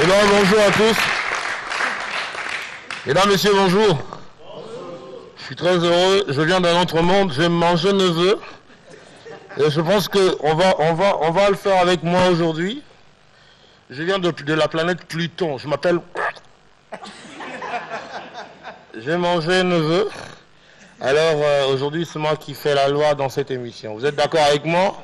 Eh bien, bonjour à tous. Mesdames, messieurs, bonjour. Je suis très heureux. Je viens d'un autre monde. Je vais manger neveu. Et je pense qu'on va le faire avec moi aujourd'hui. Je viens de la planète Pluton. Je m'appelle... J'ai mangé neveu. Alors, aujourd'hui, c'est moi qui fais la loi dans cette émission. Vous êtes d'accord avec moi?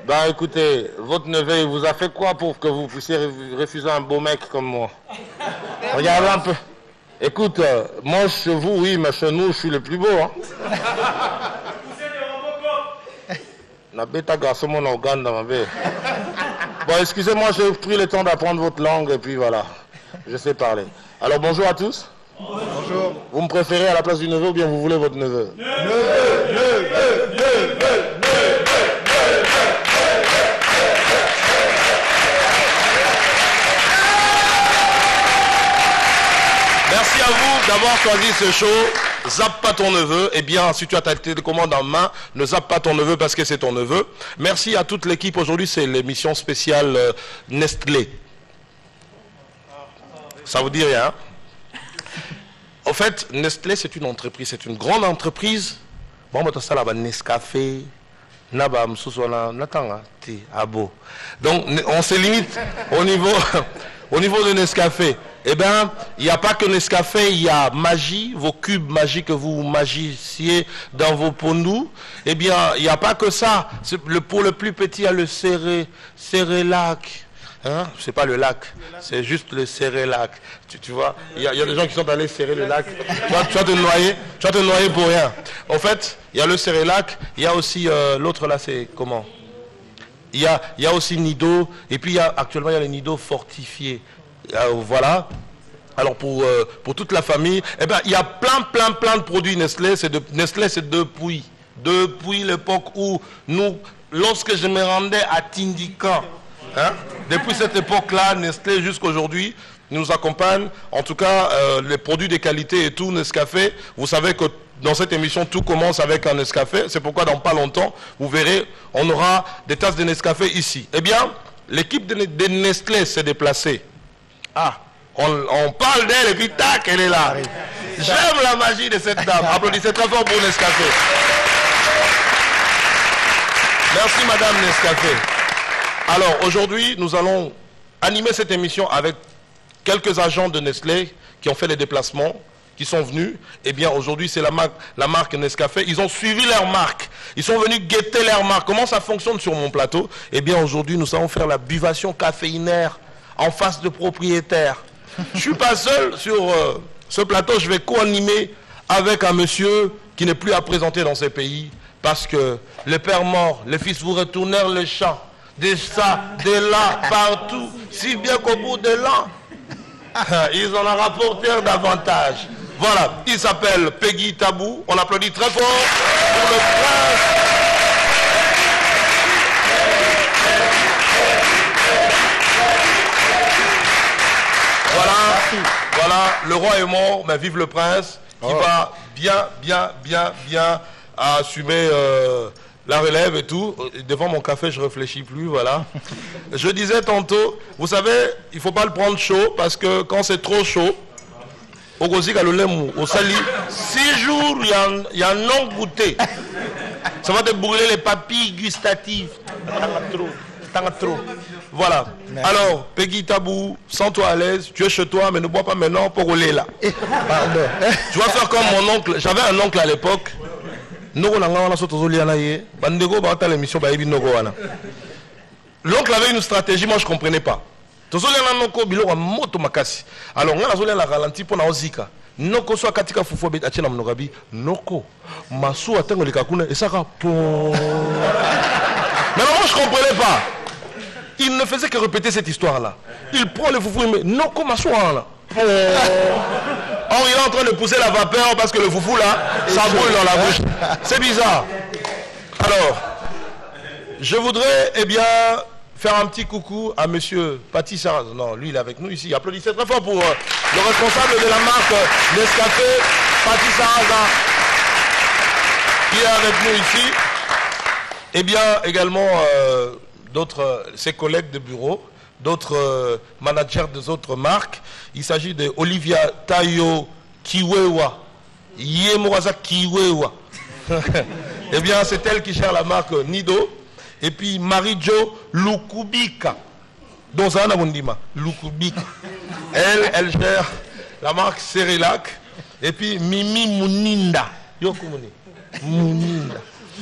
Ben écoutez, votre neveu, il vous a fait quoi pour que vous puissiez refuser un beau mec comme moi? Regardez un peu. Écoute, moi chez vous, oui, mais chez nous, je suis le plus beau. Hein. Bon, excusez-moi, j'ai pris le temps d'apprendre votre langue et puis voilà, je sais parler. Alors bonjour à tous. Bonjour. Vous me préférez à la place du neveu ou bien vous voulez votre neveu? Merci à vous d'avoir choisi ce show. Zappe pas ton neveu. Eh bien, si tu as ta télécommande en main, ne zappe pas ton neveu parce que c'est ton neveu. Merci à toute l'équipe. Aujourd'hui, c'est l'émission spéciale Nestlé. Ça vous dit rien? En fait, Nestlé, c'est une entreprise. C'est une grande entreprise. Bon, ça là, Nescafé, Nabam, Sousona, Natanga, Ti, Abo. Donc, on se limite au niveau de Nescafé. Eh bien, il n'y a pas que Nescafé, il y a magie, vos cubes magiques que vous magiciez dans vos pondous. Eh bien, il n'y a pas que ça. Pour le plus petit, il y a le Cérélac. Hein? C'est pas le lac, c'est juste le Cérélac. Tu vois, il y a des gens qui sont allés serrer le lac. Tu vas te noyer pour rien. En fait, il y a le Cérélac, il y a aussi l'autre là, c'est comment? Il y a aussi Nido, et puis actuellement il y a les Nido fortifiés. Voilà. Alors pour toute la famille, eh ben il y a plein de produits Nestlé. Nestlé, c'est depuis l'époque où lorsque je me rendais à Tindikan, hein, depuis cette époque-là, Nestlé jusqu'aujourd'hui nous accompagne. En tout cas, les produits de qualité et tout, Nescafé. Vous savez que dans cette émission, tout commence avec un Nescafé. C'est pourquoi dans pas longtemps, vous verrez, on aura des tasses de Nescafé ici. Eh bien, l'équipe de Nestlé s'est déplacée. Ah, on parle d'elle et puis tac, elle est là. J'aime la magie de cette dame. Applaudissez très fort pour Nescafé. Merci Madame Nescafé. Alors aujourd'hui, nous allons animer cette émission avec quelques agents de Nestlé qui ont fait les déplacements, qui sont venus. Eh bien aujourd'hui, c'est la marque Nescafé. Ils ont suivi leur marque. Ils sont venus guetter leur marque. Comment ça fonctionne sur mon plateau? Eh bien aujourd'hui, nous allons faire la buvation caféinaire en face de propriétaires. Je ne suis pas seul sur ce plateau, je vais co-animer avec un monsieur qui n'est plus à présenter dans ces pays parce que les pères morts, les fils vous retournèrent les champs, des ça, des là, partout, si bien qu'au bout de l'an, ils en ont rapporté davantage. Voilà, il s'appelle Peggy Tabou, on applaudit très fort pour le prince. Voilà, le roi est mort, mais vive le prince, qui va bien assumer la relève et tout. Devant mon café, je réfléchis plus, voilà. Je disais tantôt, vous savez, il ne faut pas le prendre chaud, parce que quand c'est trop chaud, au Gozik, au Sali, 6 jours, il y a un non goûté. Ça va te brûler les papilles gustatives. Trop. Voilà. Merci. Alors, Peggy Tabou, sens-toi à l'aise. Tu es chez toi, mais ne bois pas maintenant pour rouler là. Pardon. Tu vas faire comme mon oncle. J'avais un oncle à l'époque. L'oncle avait une stratégie, moi je ne comprenais pas. Alors, on a la ralenti pour la zika. Noko soit katika fufu bet achena mnogabi. Noko. Masu atengo likakuna. Et ça rapon. Mais moi je ne comprenais pas. Il ne faisait que répéter cette histoire-là. Il prend le foufou, il met non comme un soin là. Or, il est en train de pousser la vapeur parce que le foufou là, ça brûle dans la bouche. C'est bizarre. Alors, je voudrais, eh bien, faire un petit coucou à monsieur Paty Sarraz. Non, lui, il est avec nous ici. Applaudissez très fort pour le responsable de la marque Nescafé, Paty Sarraz, qui est avec nous ici. Eh bien, également... d'autres, ses collègues de bureau, d'autres managers des autres marques. Il s'agit de Olivia Tayo Kiwewa. Yemoraza Kiwewa. Eh bien, c'est elle qui gère la marque Nido. Et puis Marie-Jo Lukubika. Donc ça, on a Lukubika. Elle gère la marque Cerelac. Et puis Mimi Muninda. Muninda.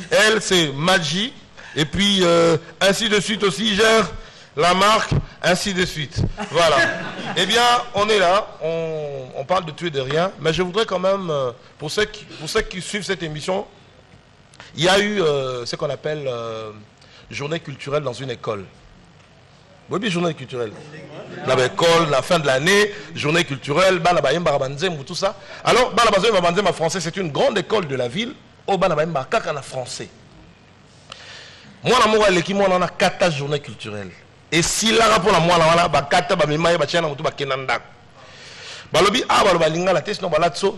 Elle, c'est Magie. Et puis, ainsi de suite aussi, gère la marque, ainsi de suite. Voilà. Eh bien, on est là. On parle de tout et de rien. Mais je voudrais quand même, pour ceux qui suivent cette émission, il y a eu ce qu'on appelle journée culturelle dans une école. Oui, bien, journée culturelle. Dans l'école, la fin de l'année, journée culturelle, tout ça. Alors, Balabazoum français, c'est une grande école de la ville. Au Balabazoum en français. Moi, on a 4 journées culturelles. Et si là, pour la moi, on a 4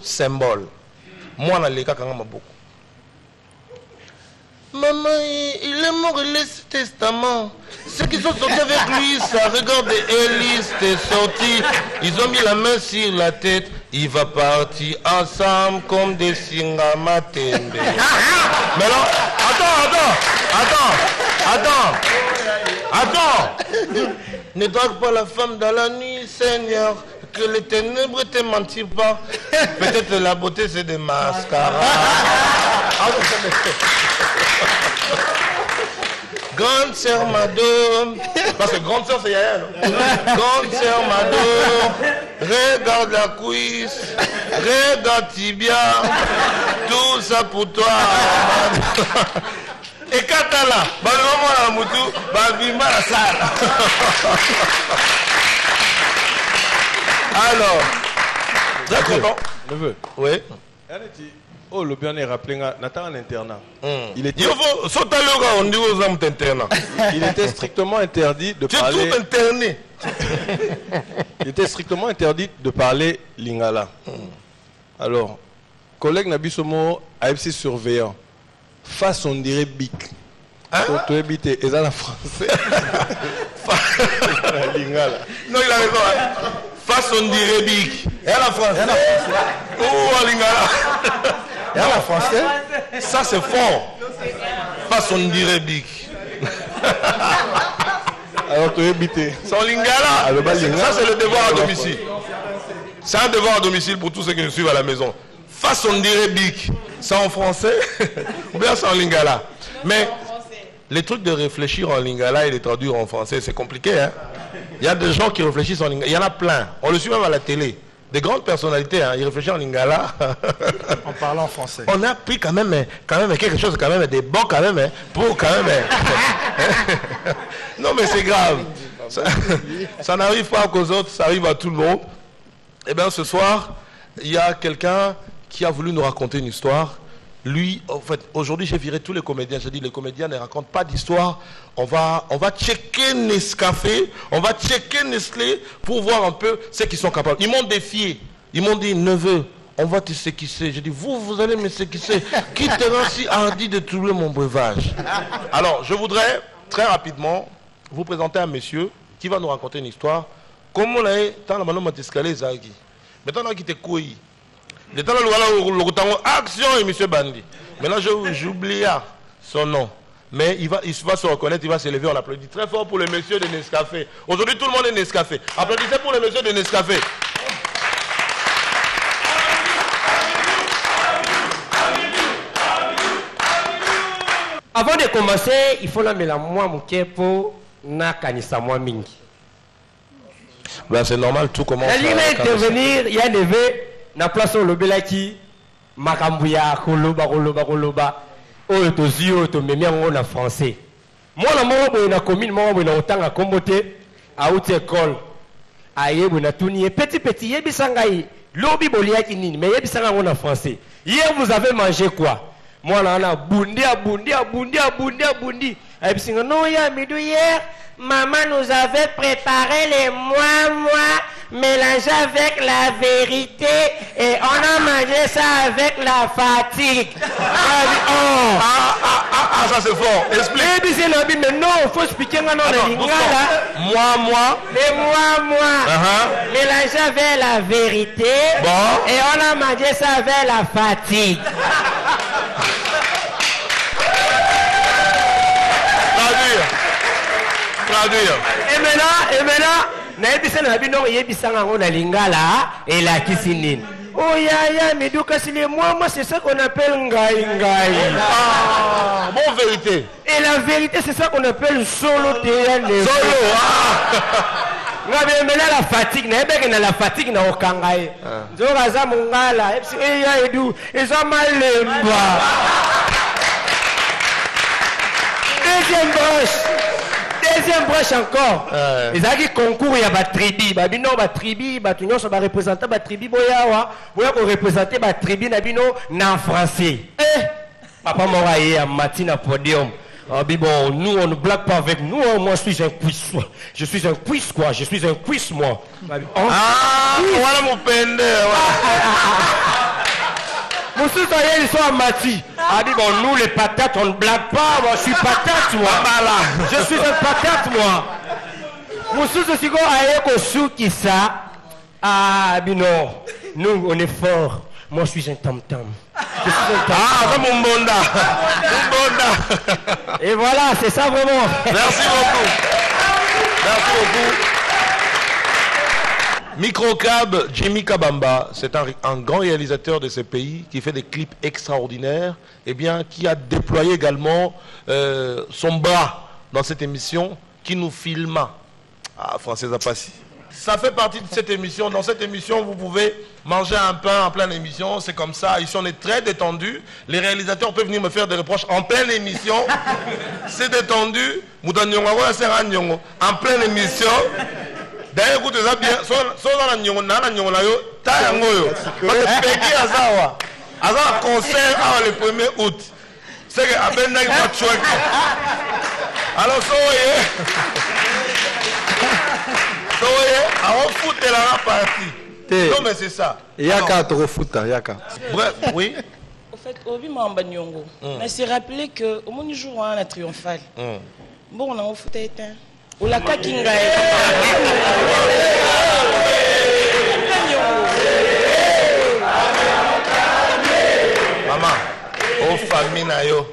symbole. Moi, on a les cas beaucoup. Maman, il est mort, il laisse ce testament. Ceux qui sont sortis avec lui, ça regarde Élise, t'es sorti. Ils ont mis la main sur la tête. Il va partir ensemble comme des singamatembe. Mais non, attends. Ne drague pas la femme dans la nuit, Seigneur. Que les ténèbres ne te mentirent pas. Peut-être la beauté, c'est des mascaras. Grande sœur Mado, parce que grande sœur c'est Yaya, non? Grande sœur Mado, regarde la cuisse, regarde tibia, tout ça pour toi. Et Katala, maman la moutou, bimba la salle. Alors, très content. Neveu. Oui. Oh, le bien est rappelé, Nathan en internat. Il était strictement interdit de parler. C'est tout interné. Il était strictement interdit de parler lingala. Alors, collègue Nabisomo, AFC surveillant, face on dirait bic. Tu habites et ça la français. Lingala. Non, il a raison. Face on dirait bic. Et à la français. Oh, lingala. Et à la français, ça c'est fort. Face on dirait bic. Alors tu es habité. Son lingala. Ça c'est le devoir à domicile. C'est un devoir à domicile pour tous ceux qui nous suivent à la maison. Face on dirait bic. Ça en français ou bien c'est en lingala. Mais les trucs de réfléchir en lingala et de traduire en français, c'est compliqué. Hein? Il y a des gens qui réfléchissent en lingala. Il y en a plein. On le suit même à la télé. Des grandes personnalités, hein, ils réfléchissent en lingala. En parlant français. On a pris quand même quelque chose, quand même, des bons quand même, hein, pour quand même. Non mais c'est grave. Ça n'arrive pas qu'aux autres, ça arrive à tout le monde. Eh bien ce soir, il y a quelqu'un qui a voulu nous raconter une histoire. Lui, en fait, aujourd'hui j'ai viré tous les comédiens. J'ai dit les comédiens ne racontent pas d'histoire. On va checker Nescafé, on va checker Nestlé pour voir un peu ce qu'ils sont capables. Ils m'ont défié. Ils m'ont dit, neveu, on va te séquisser. J'ai dit, vous allez me séquisser. Qui te rend si hardi de trouver mon breuvage? Alors, je voudrais très rapidement vous présenter un monsieur qui va nous raconter une histoire. Comment on a tant la mano escalé Zagi. Maintenant, on a quitté Kouyi. Le temps action et monsieur Bandi. Maintenant, j'oublie son nom. Mais il va se reconnaître, il va se lever, on applaudit très fort pour le monsieur de Nescafé. Aujourd'hui, tout le monde est Nescafé. Applaudissez pour le monsieur de Nescafé. Avant de commencer, il faut la mettre moi mon pour na kanisa moi mingi. Ben c'est normal, tout commence. La ligne intervenir, il y a des na place au lobelaki makambuya koloba oyo tozi oyo tomemi yango na français. Mwana moko boye na commune moko boye na otanga kombote auti école ayebu na tuni petit yebisa ngai lobi boliaki nini mais yebisa ngo na français. Hier vous avez mangé quoi? Mwana na bundi ayebisa non ya midou hier maman nous avait préparé les mois mélangé avec la vérité et on a mangé ça avec la fatigue. Ah, ça c'est fort. Explique. Mais non, il faut expliquer maintenant le lingala. Moi. Mais moi. Mélanger avec la vérité. Bon. Et on a mangé ça avec la fatigue. Traduire. Et maintenant, naebisa na bino yebisa ngango na lingala et la kisinine. Oh ya Meduka Sile, moi c'est ça qu'on appelle ngai. Ah, bon vérité. Et la vérité c'est ça qu'on appelle solo théâtre. Solo. Mais la fatigue, la fatigue na okangai. Nzoka za mungala, ya edu, eza malemba. Deuxième broche encore. Ils ont dit concours, il y a des tribus. Babino, des tribus, ils sont représentés des tribus. Ils ont représenté des tribus en français. Papa Moraïe, à matin à podium. Bon, nous, on ne blague pas avec nous. Moi, je suis un quiz. Je suis un quiz, quoi. Je suis un quiz, moi. Voilà mon pende. Monsieur Soyez, ils sont à Mati. Bon, nous les patates, on ne blague pas. Moi, je suis patate, moi. Je suis un patate, moi. Monsieur Sosigo Ayeko Soukissa. Non. Nous, on est fort. Moi, je suis un tam-tam. Je suis un tam-tam. Ah, mon bonda. Et voilà, c'est ça vraiment. Merci beaucoup. Merci beaucoup. Microcab, Jimmy Kabamba, c'est un grand réalisateur de ce pays qui fait des clips extraordinaires et bien qui a déployé également son bras dans cette émission qui nous filma. Ah, Français Zapassi. Ça fait partie de cette émission. Dans cette émission, vous pouvez manger un pain en pleine émission. C'est comme ça. Ici, on est très détendu. Les réalisateurs peuvent venir me faire des reproches en pleine émission. C'est détendu. En pleine émission. D'ailleurs, écoutez ça bien. Un concert le 1er août. C'est que alors, on fout la partie. Non, mais c'est ça. Yaka trop foot, Yaka. Bref, oui. Au fait, Obi Mambanyongo, mais c'est rappelé qu'au moins du jour, on a triomphal. Bon, on a foot éteint. Ou la kakinga. Maman, oh famille na yo.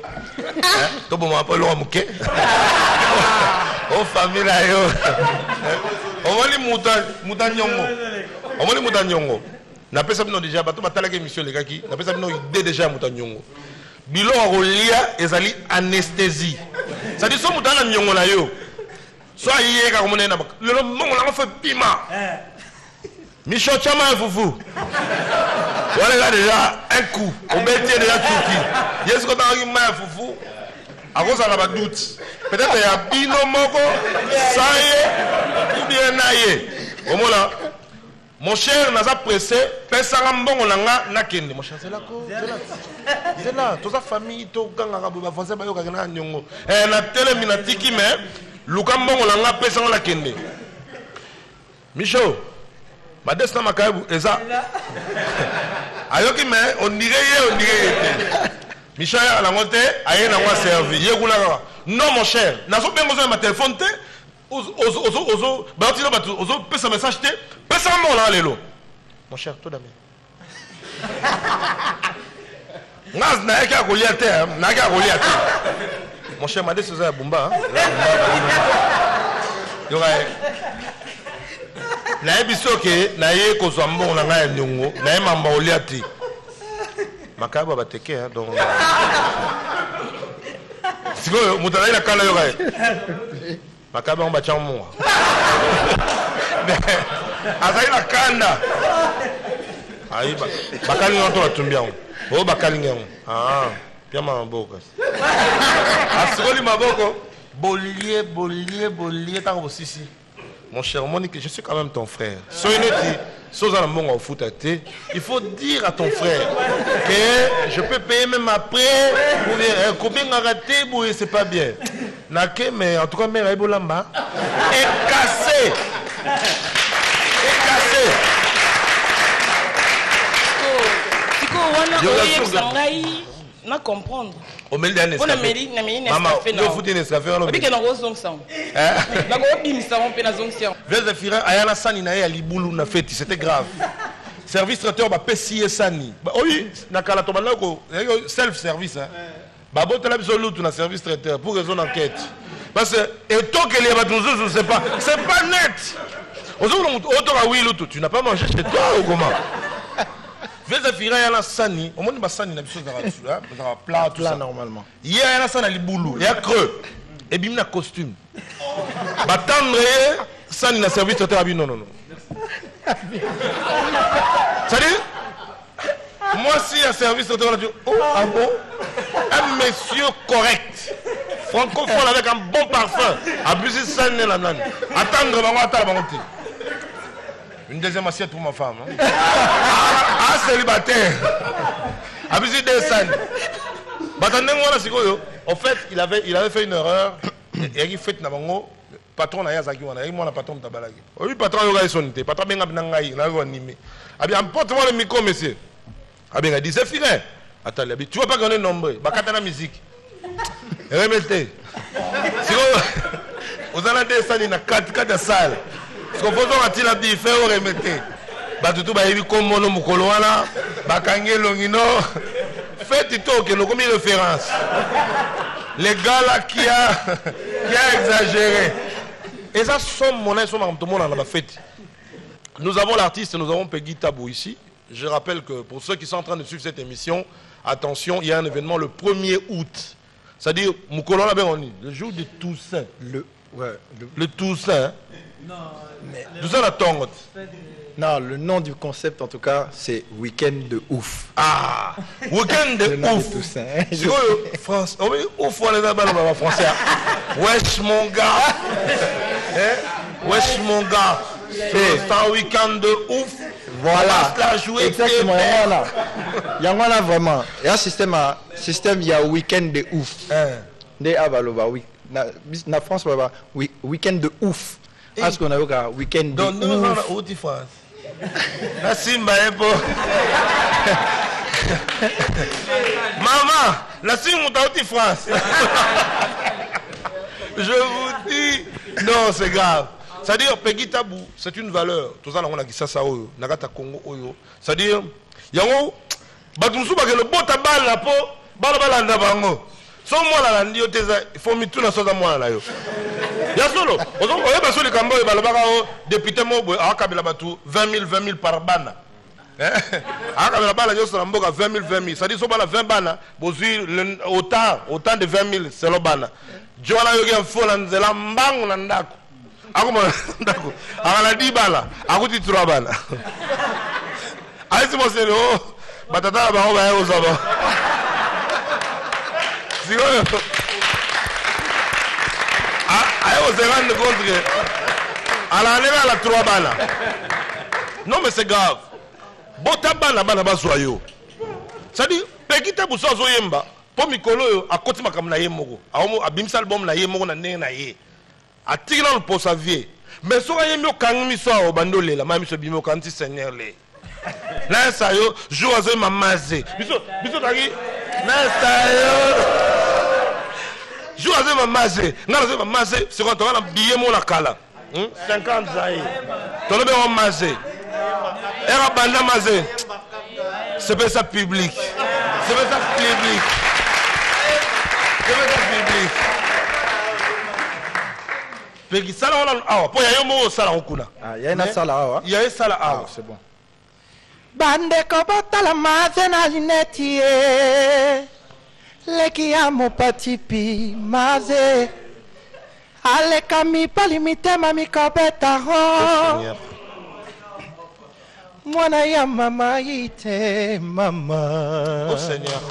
Tu peux m'appeler l'homme, ok? Oh famille na yo. On va les moutanyongo. On va les moutanyongo. N'a pas ça déjà, bateau batala que émission les gars qui. N'a pas ça idée déjà moutanyongo. Bilo a relia ezali anesthésie. Ça dit so moutanyongo na yo. Soit hier quand on est là, le moment on a fait piment. Michel Chama et Foufou. Voilà déjà un coup. On met déjà Tchouki. Est-ce qu'on a un mal Foufou? À cause de la doute. Peut-être qu'il y a Bino Moko, Saye, ou bien Naye. Au moment là, mon cher n'a pas pressé, personne bon on a n'a qu'un. Mon cher, c'est là quoi? C'est là. Toute sa famille, tout le gang arabe, français, bayo kagana nyongo. Na télé minatiki mais, Lukambo on a personne la qu'un. Michaud. Ma destin m'a quand même ça. Ayoki mais on dirait. Michel à la montée, aïe n'a pas servi. Non mon cher, n'a pas bien besoin de ma téléphone. Ozo, bâtiment bateau, ozo, peut ça message té, peut ça mon là l'élo. Mon cher, tout d'abord. Naz n'a qu'à rouler à terre, n'a qu'à rouler à terre. Mon cher, ma destin c'est Bumba. Na ebisoke na ye ko zwambo na nga nyongo na mamba oliati makaba bateke donc siko mutala ila kala yo gae makaba on ba chamwa azai la kanda aiba bakali ngoto batumbia o bakali ngemo pia mamboka asikoli maboko bolie tango sisi. Mon cher Monique, je suis quand même ton frère. Il faut dire à ton frère que je peux payer même après. Combien on a raté, c'est pas bien. Mais en tout cas, mère Ebolamba est cassé. na comprendre. Au milieu d'un On a escafé. mis une Maman, escafé yo foutu un escafé on Obi que na go zong sang. Na go bim sang pe na zong sang. Vese Firin ayana sani na ye libulu na feti, c'était grave. Service traiteur ba pesi sani. Oui, na kala to banako, self service hein. Ba botela biso lutu na service traiteur pour raison d'enquête. Parce que et tant que les batouzouz c'est pas net. Tu n'as pas mangé chez toi ou comment? Vese Firin ayana sani, au moins ba sani na biso za plat tout ça normalement. Il y a un sani na libulu, il y a creux. Et bim na costume. Ba tendre sani na service traiteur non. C'est-à-dire, moi si un service traiteur on a dit oh ah bon, un monsieur correct, francophone avec un bon parfum, abusé sani la nani. Attendre bango. Une deuxième assiette pour ma femme. Hein? Célibataire. Abusé des sani. En fait, il avait fait une erreur. Il a fait une patron na yazaki wana moi na patron tabalaki oui patron yoga sonité patron benga binangai na go animé abi emporte-moi le micro monsieur abi nga dit c'est fini attends tu vois pas qu'on est nombreux bakata na musique remettez si vous allez descendre na 4 salle ce qu'on faisons ati la bi faire remettez ba tutu ba yebi comme mono mukolo wana bakange longino faites tout que nous comme référence les gars là qui a exagéré. Et ça, nous avons l'artiste, nous avons Peggy Tabou ici. Je rappelle que pour ceux qui sont en train de suivre cette émission, attention, il y a un événement le 1er août. C'est-à-dire, le jour de Toussaint. Le Toussaint. Non, mais... Toussaint la tongue. Non, le nom du concept en tout cas, c'est Week-end de ouf. Ah, Week-end de ouf. C'est quoi France? Ouf, on est dans français. Wesh mon gars. Wesh mon gars. C'est un week-end de ouf. Voilà. Exactement. Il y en a vraiment. Il y a un système, il y a week-end de ouf. Na France, week-end de ouf. Parce qu'on a eu un week-end de ouf. Donc nous avons une France. La Simba est beau. Maman, la Simba est en France. Je vous dis, non, c'est grave. C'est-à-dire, Peggy Tabou, c'est une valeur. Tout ça, on a dit ça, Nagata Congo, c'est-à-dire, il y a un. Batumsu, le beau tabac, la peau, balabala, bango. Sans moi, là, il faut mettre tout dans ce moi là. Ya solo, on a besoin de Cambo et Balabara, député Mobo, à Kabila Batou, 20 000 par bana. À Kabila Bala, il y a 20 000. Ça dit, si on a 20 bana, autant de 20 000, c'est le bana. Joana Yogi en fou, c'est la mbang nandako. Ako nandako. À la 10 bala, à côté de 3 bana. Aïe, c'est mon sérieux, Batata, on va aux avant. C'est quoi? On se rend compte que à l'année à la 3 bana. Non mais c'est grave. Bota bana bana basoyo. Ça dit Peggy Tabou so yemba. Po mikolo a koti makam na yemoko. A bimsa album na yemoko na ndenge na ye. A tigna le posa vie. Mais so yembo kangmi so o bandole la mami so bimo kanti seigneur le. Là ça yo joue azo mamaze. Biso taki. Là ça yo je vais me masser. Je vais me masser. C'est quand on a un billet mon kala. 50 zaï. Tu vas me masser. Et la bande masser. C'est pas ça public. C'est pas ça public. C'est pas ça public. Peggy ça là on a. Pour y a un mot ça là on connaît. Ah, il y a une salle là. Il y a une salle là. C'est bon. Bande kobota la maze na lineti. Leki amo patipi maze aleka mi palimite mami kabeta ho mwana ya mama ite mama. Oh Seigneur.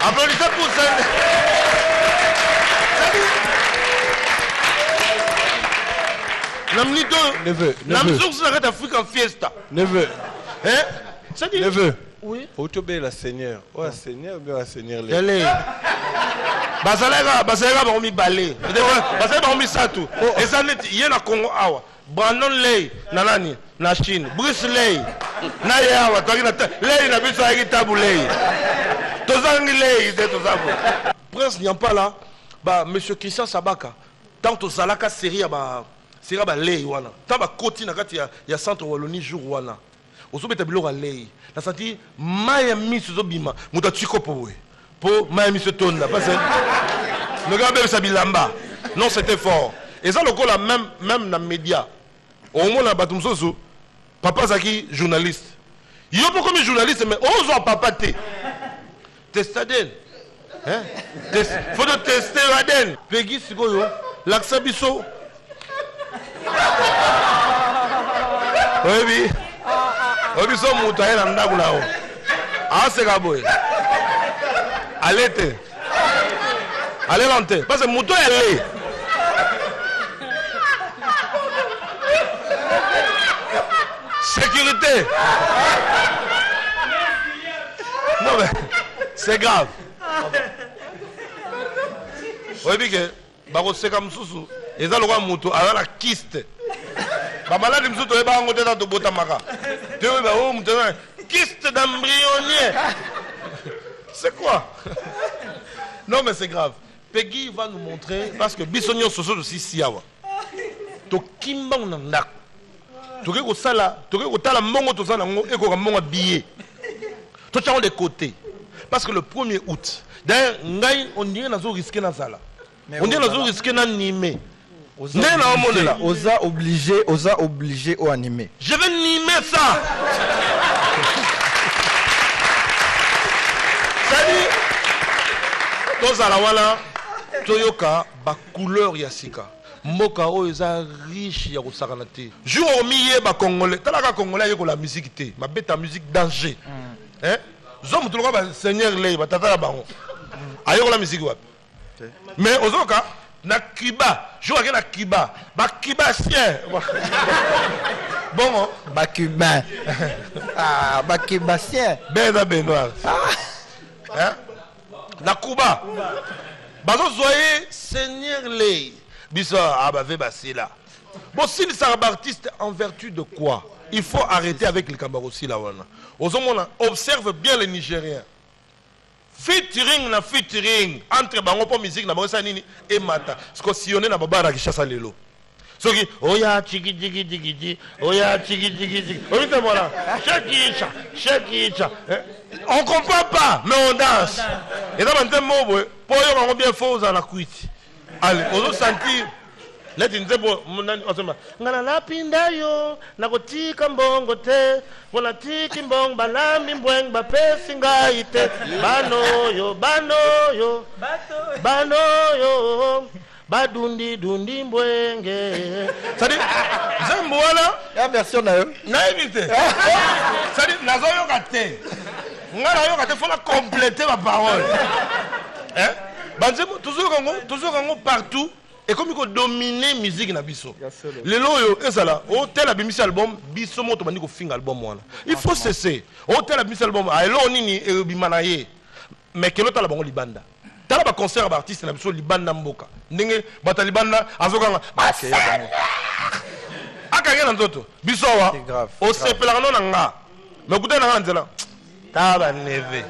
Applaudissez pour ça. Namni deux. Neveu. Namni sur la Afrique en fiesta. Neveu. Hein? Ça dit. Neveu. Oui. Autobé la Seigneur. Oh, la Seigneur, bien la Seigneur. Allez. Basalega ba mi balé. Basalega ba mi satu. Et ça net yena Congo awa. Brandon Lay nanani na Chine. Bruce Lay. Na yawa tagi na Lay na biso Peggy Tabou Lay. Prince Nyampala, bah, monsieur Christian Sabaka, tant aux Zalaka série à lei wana. Tant ba koti na kati ya centre Wallonie jour wana. Ozo beta biloko a lei. Na senti Miami sozo bima. Muta tiko powe. Po Miami se tonda. Parce que le gars sa bilamba. Non, c'était fort. Et ça le coup la même na média. Au moins na batum soso. Papa Zaki journaliste. Yo pas comme journaliste mais ozo papa te. Testaden. Hein? Faut de tester Aden. Peggy Sigoyo. L'accent biso. Oui. Oui, biso mutaye na ndaku na o. Ah c'est gaboy. Allez te. Allez lente. Parce que mouton est allé. Sécurité. Non mais c'est grave. Oui, bien que bako seka mususu eza lokwa mutu ala la kyste. Ba malade mususu eba ngote na to bota maka. Te ba o mutu na kyste d'embryonnier. C'est quoi? Non mais c'est grave. Peggy va nous montrer parce que bisonyo soso aussi siawa. To kimba nanda. To ke ko sala, to ke ko tala mbongo to sala ngo eko ka mbongo billet. To tchao de côté. Parce que le 1er août, d'ailleurs, on dirait que nous risquons dans ça. On dirait que nous risquons dans l'animé. Osa obligé au animé. Je vais nimer ça. C'est-à-dire, tous à la wala, Toyoka, ba couleur yasika. Moka o eza riche ya kosakanate. Jour au milieu ba congolais, talaka congolais yeko la musique té, ma bête musique danger. Hein? Zomo tout le monde Seigneur lei batata la bango. Ayo la musique wapi. Mais ozoka na Cuba, je vois que na Cuba, ba Cuba sien. Bon, ba cubain. Ah, ba cubacien. Ben Benoît. Hein? Na Cuba. Bazo zoye Seigneur lei. Biso abavé basila. Bon, s'il s'est artiste en vertu de quoi? Il faut arrêter avec le Cameroun là. Observe bien les Nigériens. Featuring na featuring entre bango po musique na bango nini et mata. Ce que si on est na babara qui chasse lelo. Ce qui oya chigi chigi chigi oya chigi chigi chigi. On dit voilà. Chakicha. On comprend pas mais on danse. Et dans un mot pour yo bien faux à la cuite. Allez, on sentir. Let in zebo osema ngana lapinda yo nakotika mbongo te bona tiki mbong balami mbweng bapesi ngai te bano yo badundi dundi mbwenge c'est-à-dire zembo wala la version na yo na éviter c'est-à-dire nazo yo kate ngana yo kate faut la compléter ma parole hein banzemo toujours kongo partout. Et comme il faut dominer la musique na biso. Les loyo ezala o tel abimisi album biso moto bandi ko finga album wana. Il faut cesser. O tel abimisi album a elo nini e bimanaye. Mais que l'autre la bango libanda. Tala ba concert ba artiste na biso libanda mboka. Ndenge bata libanda azokanga. Akanga na nzoto. Biso wa. O sepela no nga. Mais kuta na nzela. Taba neve.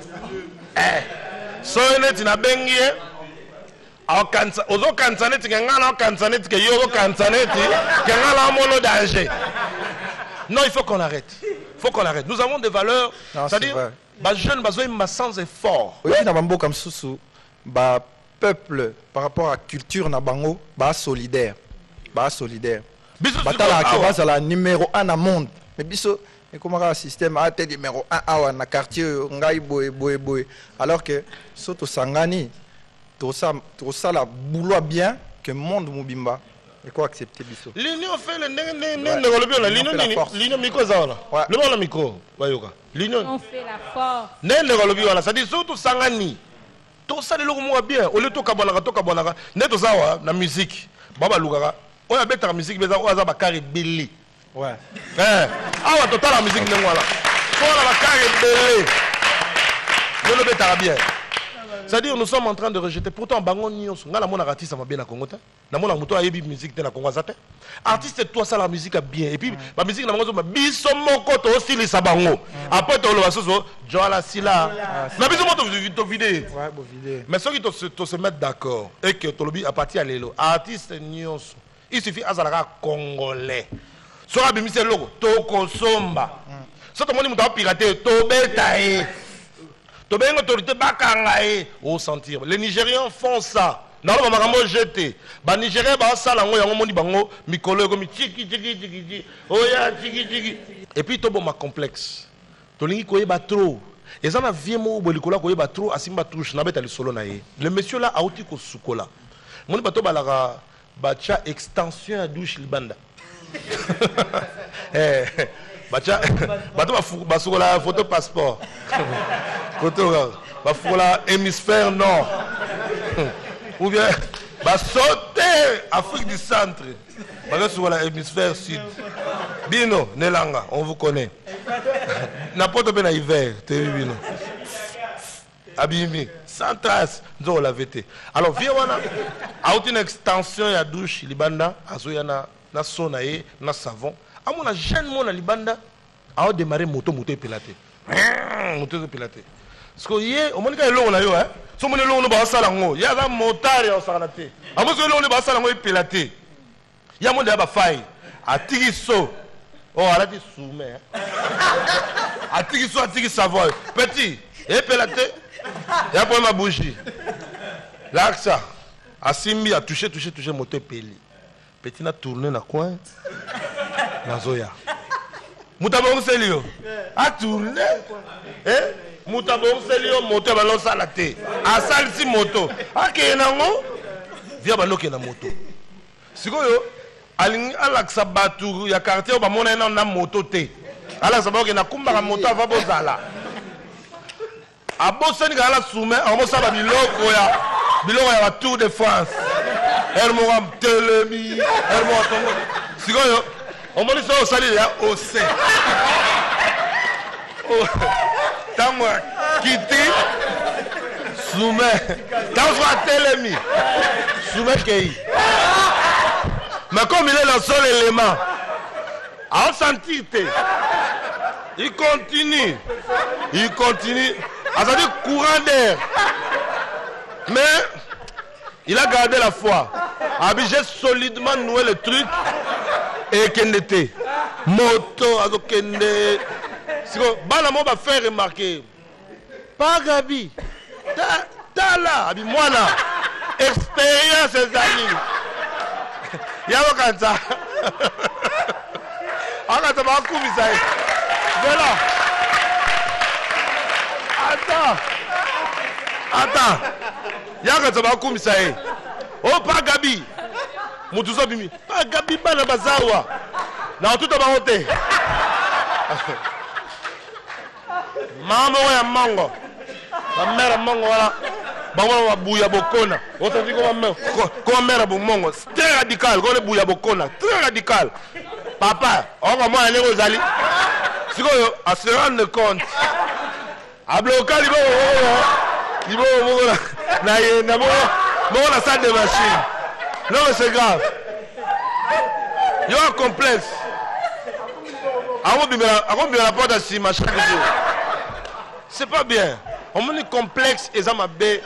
So ene na bengie. Ozo kansaneti ngana kansaneti ke yo kansaneti ke ngala mono danger. Non, il faut qu'on arrête. Nous avons des valeurs, c'est-à-dire ba jeune bazo ma sans effort. Oui, na bambo comme susu ba peuple par rapport à culture na bango ba solidaire. Batala ke basa la numéro 1 na monde. Mais biso et comment un système a été numéro 1 à na quartier ngai boy alors que soto sangani tout ça la boulot bien que monde mobimba et quoi accepter biso l'union fait l'union micro zaona le bon micro bayoka l'union on fait la force ça dit surtout sangani tout ça le logo moi bien au lieu to kabonaka neto zawa na musique baba lugara on a bête la musique beza oza bakari belé ouais awa total la musique ngwala pour la bakari belé le bête bien. C'est-à-dire, nous sommes en train de rejeter. Pourtant, bango nyonso. Nga la mona artiste ma bien na Congo. Na mona muto ayebi musique te na Congo zate. Artiste toi ça la musique a bien. Et puis la musique na bango biso moko to osili sa bango. Après to lo basoso Joala Sila. Na biso moto vidéo. Ouais, bon vidéo. Mais ceux qui se mettent d'accord et que tolobi à partir à l'élo, artiste nyonso. Il suffit azalaka congolais. Sora bimise logo toko somba. So to moni muto pirater to betae. To ben autorité bakangae au sentir. Les Nigériens font ça. Na lo makambo jeté. Ba Nigérien ba sala ngo yango moni bango mikolo ko mi tiki tiki tiki. Oya tiki tiki. Et puis to bon ma complexe. To lingi ko yeba trop. Et ça na vie mo bolikola ko yeba trop asimba touche na beta le solo na ye. Le monsieur là a outi ko sukola. Moni bato balaka bacha extension à douche libanda. Bacha bato basukola photo passeport. Photo bafukola hémisphère nord. Ou bien sauter Afrique du centre. Basukola hémisphère sud. Bino Nelanga, on vous connaît. N'importe quel hiver, t'es Bino. Abimi, sans trace, nous on l'avait été. Alors, viens, on a une extension à douche, Libanda, Azoyana, na sonae, na savon. À mon jeune monde à Libanda, a démarré moto pilaté. Moto pilaté. Parce que hier, au moment où on a eu, hein, si on a eu le basalango, il y a un motard et un sarnaté. À mon avis, le basalango est pilaté. Il y a mon débat faille. À Tigiso, oh, à la soumet. À Tigiso, à Tigisavoy. Petit, et pilaté. Il y a pas ma bougie. Là, ça. A Simbi a touché moteur peli. Petit n'a tourné dans le coin. Nazoya. Moutabon Selio. A tourné. Eh? Moutabon Selio, moteur balance à la tête. A salsi moto. A Kenango. Via baloke na moto. Sikoyo. Alingi alaksa batu ya quartier ba mona na moto te. Alaksa ba ke na kumba ka moto ava bozala. Abosani kala soumet amosa ba biloko ya la Tour de France. Elle m'a telemi, elle m'a tombé. Sikoyo, on m'a dit ça au salut ya OC. Tango quitté soumet. Tango telemi. Soumet kei. Mais comme il est le seul élément, à sentir, il continue. À dire courant d'air. Mais il a gardé la foi. J'ai solidement noué le truc. Et qu'il était. Moto, Azokende. Banamo va faire remarquer. Pas Gabi. T'as là, moi là. Expérience, les amis. Yabo Kanta. Akata ba kumisa. Voilà. Attends. Yakata ba kumisa. Oh pas Gabi. Mutuzo bimi. Pas Gabi bana bazawa. Na tout ba hote. Maman ya mango. La mère mango voilà. Bango bouya bokona. Autant dit comme mère bongo. Très radical, comme bouya bokona. Très radical. Papa, on va moi aller aux alliés. Si on se rendre compte. A bloquer libo na salle de machine. Non mais c'est grave. Il y a un complexe. Avant de la porte à Sima chaque jour. C'est pas bien. On me dit complexe et ça m'a bé.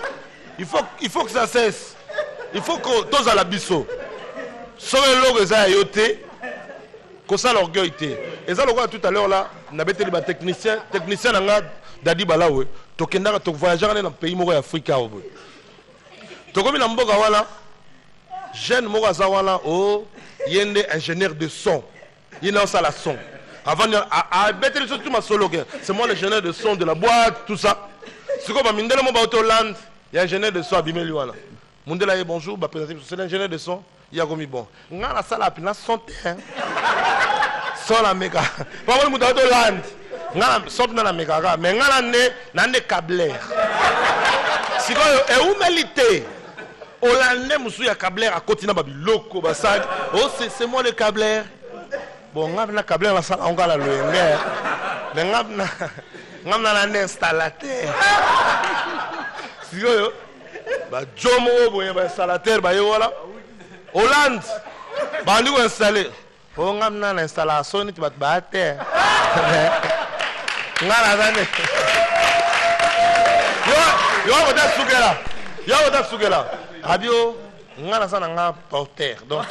Il faut que ça cesse. Il faut que tous à la bisso. Sur le logo ça yoté. Que ça l'orgueil té. Et ça le voit tout à l'heure là, on avait été des techniciens nanga dadi balawe. Tokenda to voyager dans le pays moko Afrika obo. Tokomi na mboka wala. Jeune moko azawala o yende ingénieur de son. Il a ça la son. Avant à bête les surtout ma solo c'est moi l'ingénieur de son de la boîte tout ça. C'est comme mindela mo ba Hollande, il y a ingénieur de son abimé lui wala. Mundela bonjour, ba présenter c'est l'ingénieur de son. Il y a comme bon. Nga la sala pina santé hein. Sans la méga. Pas moi muta Hollande. Nga sort na la méga mais nga na ne câbleur. Si quoi et où mélité. Hollandais musu ya câbleur à côté na ba biloko ba sag. Oh c'est moi le câbleur. Bon nga na câbleur la sala on ga la longer. Mais nga na installateur. sikoyo bajomo boye bainstallateur baye wala Hollande bandi ko installer o ngamna na installation niti bat baate ngala zane yo ko ta sukela rabio ngala sana nga porteur donc